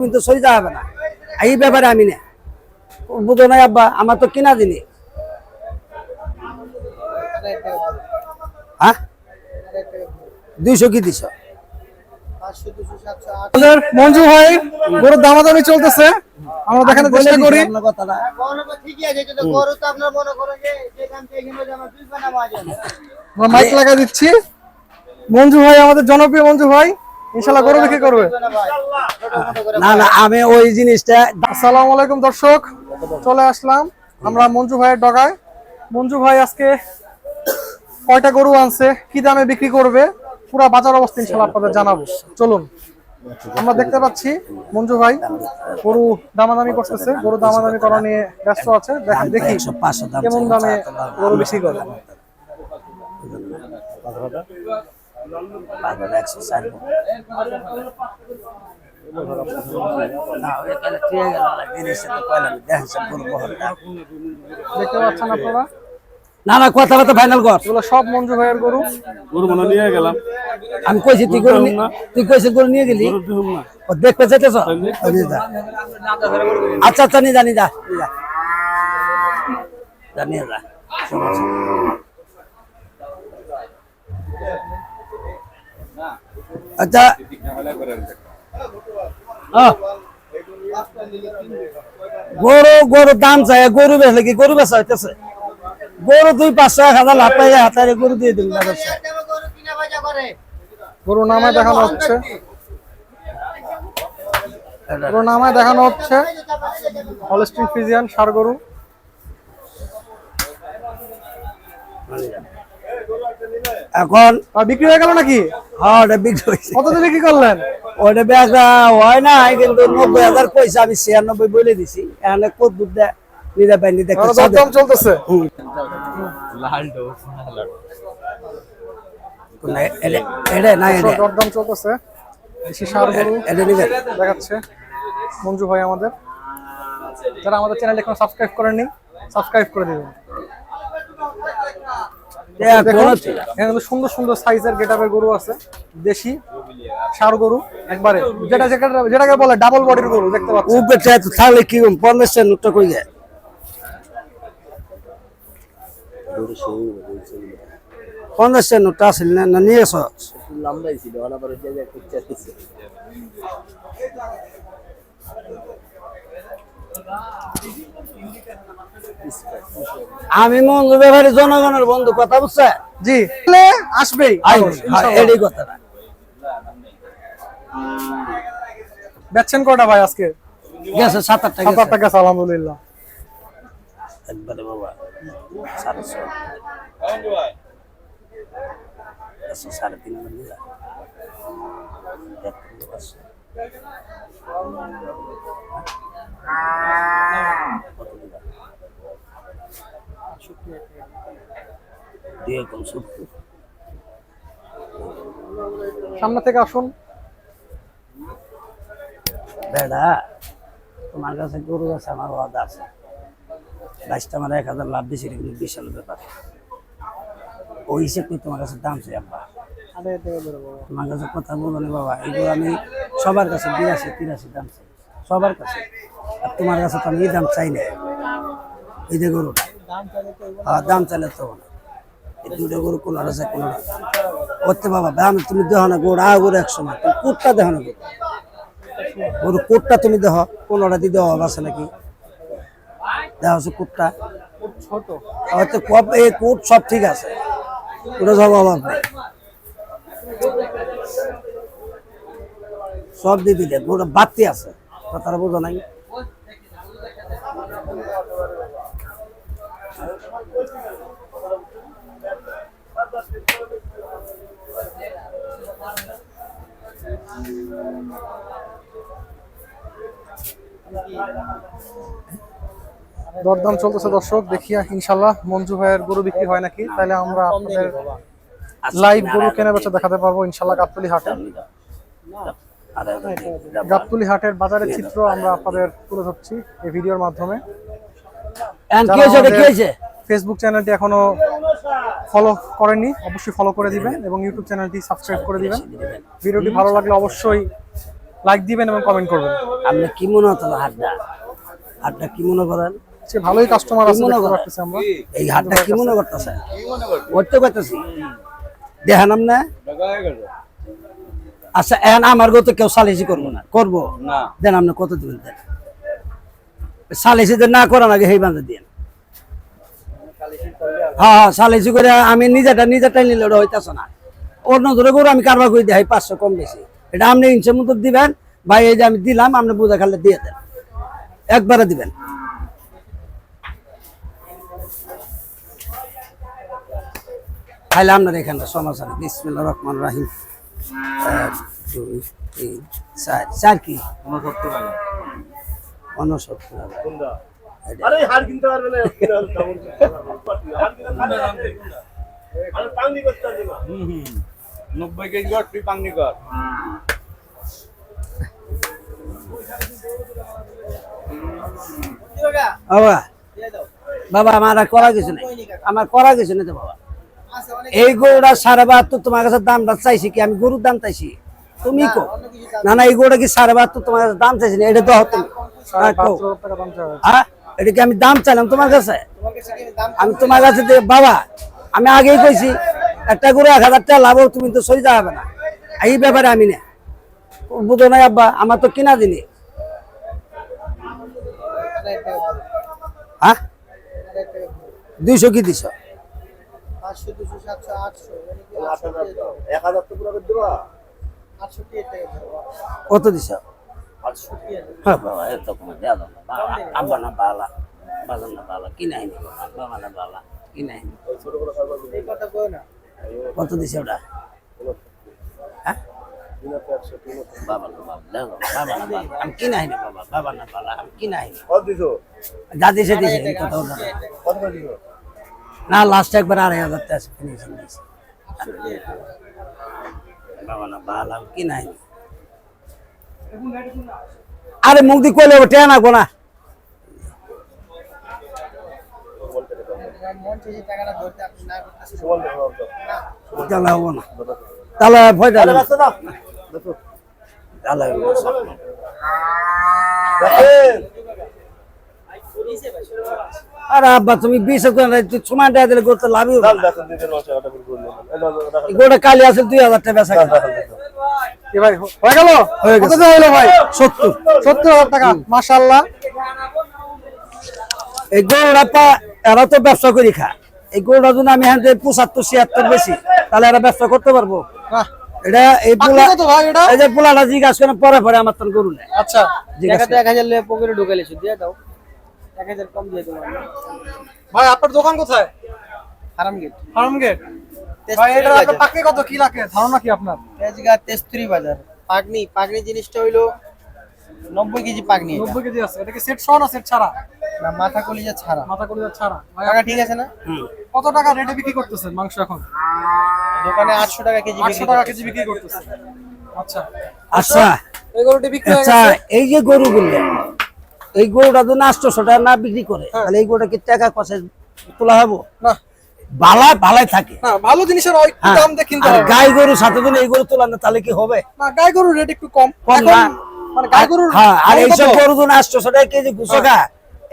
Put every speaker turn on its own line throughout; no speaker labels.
কিন্তু সরিতে হবে না, এই ব্যাপারে আমি না বুঝো নাই আব্বা, আমার তো কিনা জিনিস। হ্যাঁ 200 কি দিছ?
মঞ্জু ভাই গরুর দামাদামি চলতেছে, আমরা দেখানোর চেষ্টা করি। মাইক লাগা দিচ্ছি। মঞ্জু ভাই আমাদের জনপ্রিয় মঞ্জু ভাই ইনশাআল্লাহ গরু বিক্রি করবে।
না না আমি ওই জিনিসটা।
আসসালামু আলাইকুম দর্শক, চলে আসলাম আমরা মঞ্জু ভাইয়ের ডগায়। মঞ্জু ভাই আজকে কয়টা গরু আনছে, কি দামে বিক্রি করবে, পুরো বাজার অবস্থা ইনশাআল্লাহ আপনাদের জানাবো। চলুন, আমরা দেখতে পাচ্ছি মঞ্জু ভাই গরু দামাদামি করতেছে, গরু দামাদামি করা নিয়ে ব্যস্ত আছে। দেখি কেমন দামে গরু বিক্রি করে। দেখতে পাচ্ছেন আপনারা,
না না কথাবার্তা ফাইনাল কর।
এগুলো সব মঞ্জু ভাইয়ের গরু।
গরু মনে নিয়ে গেলাম,
আমি কইছি তুই গরু তুই কইছিস গরু নিয়ে গেলি, ও দেখতে চাইতেছ? আচ্ছা আচ্ছা নিয়ে যা নিয়ে যা নিয়ে যা। আচ্ছা গরু গরুর দাম চাই, গরু বেচলে কি গরু বেচা হইতেছে? গরু 200-500-1000 লাভ পাই হাতারে গরু দিয়ে দিন।
গরু নামায় দেখানো হচ্ছে, গরু নামায় দেখানো হচ্ছে হলস্টিন ফ্রিজিয়ান ষাঁড় গরু।
এখন
বিক্রি হয়ে গেল নাকি?
হ্যাঁ ওটা বিক্রি হয়েছে।
কত দিয়ে বিক্রি করলেন?
ওটা বেচা হয় না, কিন্তু 90,000 পয়সা আমি 96 বলে দিছি। এখানে কত দুধ দেয় নিতে পাই নিতে
দাম চলতেছে। দরদাম চলতেছে, ষাঁড় গরু দেখাচ্ছে মঞ্জু ভাই আমাদের। যারা আমাদের চ্যানেল এখন সাবস্ক্রাইব করেননি সাবস্ক্রাইব করে দিবেন। সুন্দর সুন্দর সাইজের গেটআপের গরু আছে, দেশি ষাঁড় গরু একবারে, যেটাকে বলে ডাবল বডির গরু। দেখতে পাচ্ছেন
তাহলে কি 50 নোটটা কই যায়? 50 নোটটা আসল না নিয়ে এসো। আমি মঞ্জু ব্যাপারে জনগণের বন্ধু, কথা বুঝছে?
জি আসবেই
এটাই কথা।
বেচছেন কয়টা ভাই আজকে?
গেছে 7-8
টাকা। আলহামদুলিল্লাহ।
একবারে বাবা 350
সামনে থেকে আসুন।
বেড়া তোমার কাছে গরু আছে, আমার ওয়াদা আছে। 22টা আমার 1000 লাভ দিয়েছি, কিন্তু বিশাল ব্যাপার। ওই হিসেবে তোমার কাছে দাম চাই আব্বা। তোমার কাছে কথা বলবো না বাবা, এগুলো আমি সবার কাছে 82-83 দাম চাই, সবার কাছে। আর তোমার কাছে তো আমি এই দাম চাই না। এই যে গরুটা দাম চাইলে তো না, এই দুটো গরু কোনটা আছে কোনটা করতে বাবা দাম তুমি দেহ না। গরু গরু 100 না, তুমি কোটটা দেহ না, গরু কোটটা তুমি দেহ, কোনটা দিয়ে দেওয়া আছে নাকি? দেখা হচ্ছে কোটটা
ছোট,
হয়তো এই কোট সব ঠিক আছে, ওটা সব অভাব নেই, সব দিয়ে দিলে ওটা বাড়তি আছে, কথাটা বোঝো নাই?
দরদাম চলতেছে দর্শক, দেখি ইনশাল্লাহ মঞ্জু ভাইয়ের গরু বিক্রি হয় নাকি, তাহলে আমরা আপনাদের লাইভ গরু কেনা বেচা দেখাতে পারবো ইনশাল্লাহ। গাবতলী হাটের বাজারের চিত্র আমরা আপনাদের তুলে ধরছি এই ভিডিওর মাধ্যমে। ফেসবুক চ্যানেলটি এখনো ফলো করেননি অবশ্যই ফলো করে দিবেন এবং ইউটিউব চ্যানেলটি সাবস্ক্রাইব করে দিবেন। ভিডিওটি ভালো লাগলে অবশ্যই লাইক দিবেন এবং কমেন্ট করবেন।
আপনি কি মনে হতো হাটটা হাটটা কি মনে করেন?
সে ভালোই কাস্টমার আছে,
মনে
দেখতে
করেন?
পাচ্ছি আমরা।
এই হাটটা কি মনে করতেছে? করতে পারতেছি দেখেন না। আচ্ছা এখন আমার গত কেউ সালিসি করবো না, করবো না, দেন আপনি কত দিবেন দেন। সালিসি না করার আগে সেই বান্ধে দিন। হ্যাঁ সালিসি করে আমি নিজেরটা নিলে ওটা হইতেছে না। অন্য ধরে করে আমি কারবার করে দিই 500 কম বেশি, এটা আপনি ইনসে মতো দিবেন ভাই। এই যে আমি দিলাম, আপনি বুঝা খালে দিয়ে দেন, একবারে দিবেন। খাইলে আপনার এখানটা সমস্যা নেই। বিসমিল্লাহির রহমানির রহিম। 1 2 3 4 4 কি 69 টাকা। 69 টাকা।
আরে হার কিনতে পারবে না, আরে পাঙ্গি করতে হবে না। 90 কেজি গট তুই পাঙ্গি কর।
বাবা বাবা আমার আর করা কিছু নেই, আমার করা কিছু নেই তো বাবা। এই গরুটা 72.5 তোমার কাছে দামটা চাইছি কি? আমি গরুর দাম চাইছি, তুমি কো না না এই গরুটা কি 72.5 তোমার কাছে দাম চাইছি না? এটা তো হতো
72,000 টাকা দাম চাওয়া হয়েছে।
হ্যাঁ, এটা কি আমি দাম চাইলাম তোমার কাছে? আমি তোমার কাছে বাবা আমি আগেই কইছি একটা গরু 1000 টাকা লাভ, তুমি তো সই যাবে না। এই ব্যাপারে আমি না বুঝো নাই আব্বা, আমার তো কিনা দিনি। হ্যাঁ 200 কি দিছ?
500 200 700 800
1000 তো পুরো করে দিবা।
68 টাকা
কত দিছ?
68
হ্যাঁ বাবা এত কমে দেওয়া যাবে না। আব্বা না বালা বাজার না বালা কিনাই নি, বাবা না বালা কিনাই নি।
এই কথা কই না।
কত দিছে ওটা? হ্যাঁ বাবা না বাবা দেখো, বাবা না বালা আমি কিনাই নি বাবা, বাবা না বালা আমি কিনাই নি।
কত দিছো?
যা দিছে দিছে এই কথা বলো না।
কত করে দিছো?
না লাস্ট একবার 2500 টাকা ফিনিশিং দিছে। বাবা না বালা আমি কিনাই নি। আরে মুখ দি কইলে ওঠে না গোনা।
মন চাইছে টাকাটা ধরতে আপনি না করতেছেন।
সুমন দেখো তো।
তাহলে হবো না, তাহলে ভয়
আরে
দেবে
বাচ্চা দাও। দেখো।
তাহলে
দেখেন।
আরে আব্বা তুমি 20 সময় দেয়া দিলে করতে লাভই হবে
দাম
না।
দেখেন দিনের মাসে ওটা করে করলেন।
এই গোটা কালি আছে 2000 টাকা বেচা কিনা।
কি ভাই হয়ে গেল?
হয়ে
কত
গেছে।
দেওয়া হলো ভাই?
70
70,000 টাকা। মাশাআল্লাহ।
এই গরুটা এরা তো ব্যবসা করি খা। এই গরুটা যদি আমি এখান থেকে 75 76 বেশি তাহলে এরা ব্যবসা করতে পারবো?
বাহ,
এটা এই
পাখি
পোলা
কত ভাই এটা?
এই যে পোলাটা জিজ্ঞাসা করে পরে পরে আমার তো গরু নেই
আচ্ছা
জিজ্ঞাসা
টাকাটা 1000 লে পকেটে ঢুকাইলেছো দিয়ে দাও। 1000 কম দিয়ে দাও।
ভাই আপনার দোকান কোথায়?
হারাম গেট।
Farm gate. ভাই এটা আপনার পাকনি কত কি রাখে ধারণা কি আপনার?
তেজগাঁ তেস্তুরি বাজার। পাগনি জিনিসটা হইলো 90 কেজি পাগনি এটা।
90 কেজি আছে। এটা কি সেট সহ না সেট ছাড়া?
না মাথা কলিজা ছাড়া।
মাথা কলিজা ছাড়া। ভাই
টাকা ঠিক আছে না?
কত টাকা রেটে বিক্রি করতেছেন মাংস এখন?
দোকানে 800 টাকা কেজি
800 টাকা কেজি বিক্রি করতেছেন। আচ্ছা
আচ্ছা
এই গরুটি বিক্রি হয়ে
আচ্ছা
গেছে।
এই যে গরুগুলো এই গরুটা যদি 800 টাকা না বিক্রি করে তাহলে এই গরুটা কি টাকা কষে তোলা হবো?
না
বালাই বালাই থাকে।
না ভালো জিনিসের একটু
হ্যাঁ,
দাম দিয়ে কিনতে
আর
হবে।
গাই গরুর সাথে যদি এই গরু তোলা না তাহলে কি হবে?
না গাই গরুর রেট একটু কম।
কম
এখন
না।
মানে গাই গরুর
হ্যাঁ আর
দাম
এইসব
কত?
গরু যদি 800 টাকা কেজি ঘুষ খা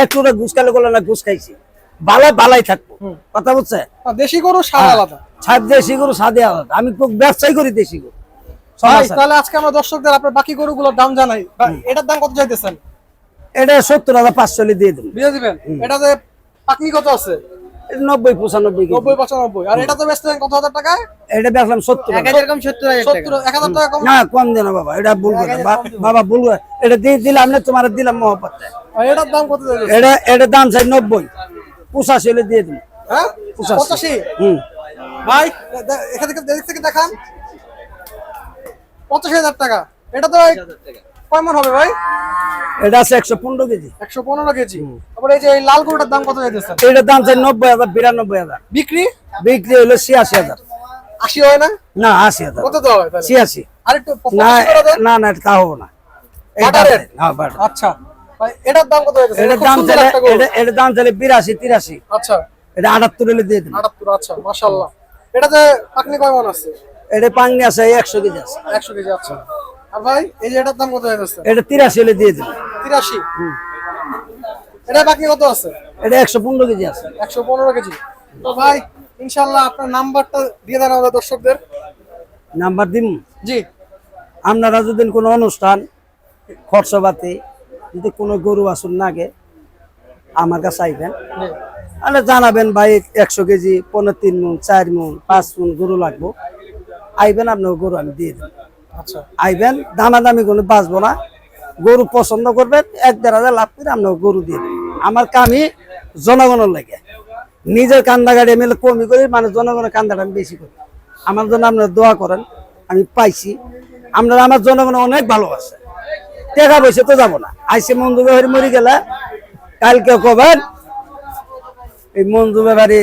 একটু না ঘুষ খালে বলে না ঘুষ খাইছি, বালাই বালাই থাকবো। কথা বুঝছে?
না, দেশি গরু স্বাদ আলাদা।
ছাদ দেশি গরু সাদে আলাদা। আমি খুব ব্যবসায় করি দেশি গরু।
ভাই
সমস্যা নেই।
তাহলে আজকে আমরা দর্শকদের আপনার বাকি গরুগুলোর দাম জানাই। ভাই, এটার দাম কত চাইতেছেন?
এটা 70,500 দিয়ে দেবো।
দিয়ে দিবেন। এটাতে পাকনি কত আছে?
90 95 কেজি।
90 95। আর এটা তো বেচতেন কত হাজার টাকায়?
এটা বেচলাম 70 টাকা।
1000 কম 70000 টাকা।
70 1000 টাকা কম।
না কম দেন না বাবা, এটা ভুল করে বাবা ভুল করে। এটা দিয়ে দিলাম না তোমার দিলাম মহব্বত।
আর এটার দাম কত চাইতেছেন?
এটা দাম চাই 90 85 হলে দিয়ে দিন।
হ্যাঁ
85
85।
হুম
ভাই এখান থেকে এদিক থেকে দেখান। 85,000 টাকা। এটা তো কয় মন হবে ভাই?
এটা আছে 115 কেজি।
115 কেজি। তারপর এই যে এই লাল গরুটার দাম কত চাইতেছেন?
এটার দাম চাই 90,000 92,000।
বিক্রি
বিক্রি হলো 86,000।
80 হয় না?
না 80,000।
কত দেওয়া হয় তাহলে?
86।
আর একটু
না
85 করে দেন।
না না এটা তা হবে না।
বাটা রেট?
হ্যাঁ বাটা।
আচ্ছা ভাই এটার দাম কত চাইতেছেন?
এটার
খুব
দাম
সুন্দর
চাইলে
একটা গরু।
এটার দাম চাইলে 82 83।
আচ্ছা
এটা 78 হলে দিয়ে দিন।
78। আচ্ছা মাশাআল্লাহ। এটাতে পাকনি কয় মন আছে?
এটা পাঙ্গি আছে 100 কেজি আছে।
100 কেজি। আচ্ছা আর ভাই এই যে এটার দাম কত হয়ে যাচ্ছে?
এটা 83 হলে দিয়ে দেবো।
83। এটা বাকি কত আছে?
এটা 115 কেজি আছে।
115 কেজি। তো ভাই ইনশাআল্লাহ আপনার নাম্বারটা দিয়ে দেন আমাদের দর্শকদের।
নাম্বার দিন।
জি।
আপনারা যদি কোনো অনুষ্ঠান খরচপাতি যদি কোনো গরু আসুন না আগে আমার কাছে আইবেন, তাহলে জানাবেন ভাই 100 কেজি 3 মণ 4 মণ 5 মণ গরু লাগবো, আইবেন আপনার গরু আমি দিয়ে দেবো।
আচ্ছা।
আইবেন দামাদামি কোনো বাঁচবো না, গরু পছন্দ করবেন 1-1.5 লাভ করে আপনার গরু দিয়ে দেবেন। আমার কামই জনগণের লাগে, নিজের কান্দা গাড়ি মেলে কমই করি, মানে জনগণের কান্দাটা আমি বেশি করি। আমার জন্য আপনারা দোয়া করেন, আমি পাইছি, আপনারা আমার জনগণ অনেক ভালোবাসে। টাকা পয়সা তো যাবো না, আইসে মঞ্জু ব্যাপারী মরি গেলে কালকে কবেন এই মঞ্জু ব্যাপারী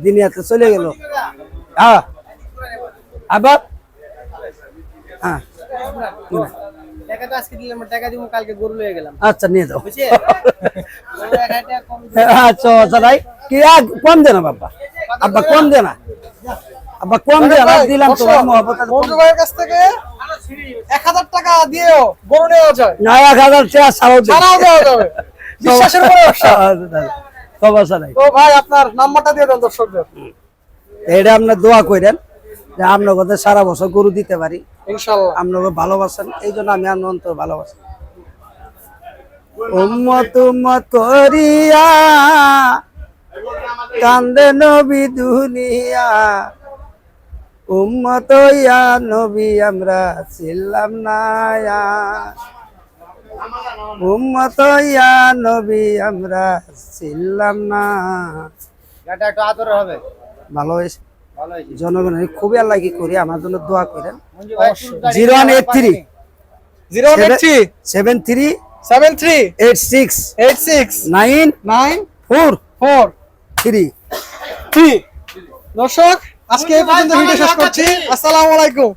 দুনিয়াতে চলে গেল। হ্যাঁ আবার হ্যাঁ
টাকা তো আজকে দিলাম, টাকা দিব কালকে গরু লয়ে গেলাম।
আচ্ছা নিয়ে যাও।
বুঝছেন?
আচ্ছা আচ্ছা ভাই কি কম দে না বাবা, আব্বা কম দে না, আব্বা কম দে না, দিলাম তো মহব্বত।
মঞ্জু ভাইয়ের কাছ থেকে 1000 টাকা দিয়েও গরু নেওয়া যায়,
না 1000 টাকা ছাড়াও দে।
ছাড়াও দেওয়া যাবে। বিশ্বাসের উপরে ব্যবসা।
সমস্যা নাই।
তো ভাই আপনার নাম্বারটা দিয়ে দেন দর্শকদের।
এটা আপনার দোয়া করেন যে আপনার কথা সারা বছর গরু দিতে পারি,
ইনশাআল্লাহ।
আপনাকে ভালোবাসেন, এই জন্য আমি আপনার অন্তর ভালোবাসি। উম্মত উম্মত করিয়া কান্দে নবী দুনিয়া, উম্মত ইয়া নবী আমরা ছিলাম না, উম্মত ইয়া নবী আমরা ছিলাম না।
গাটা একটু আদর হবে।
ভালো হয়েছে
ভালো হয়েছে।
জনগণের খুবই আল্লাহ কি করি, আমার জন্য দোয়া করেন।
মঞ্জু ভাই একটু গাড়ি
0183
083
73
73
86
86
9 4
94
3।
3। দর্শক আজকে এই পর্যন্ত ভিডিও শেষ করছি। আসসালামু আলাইকুম।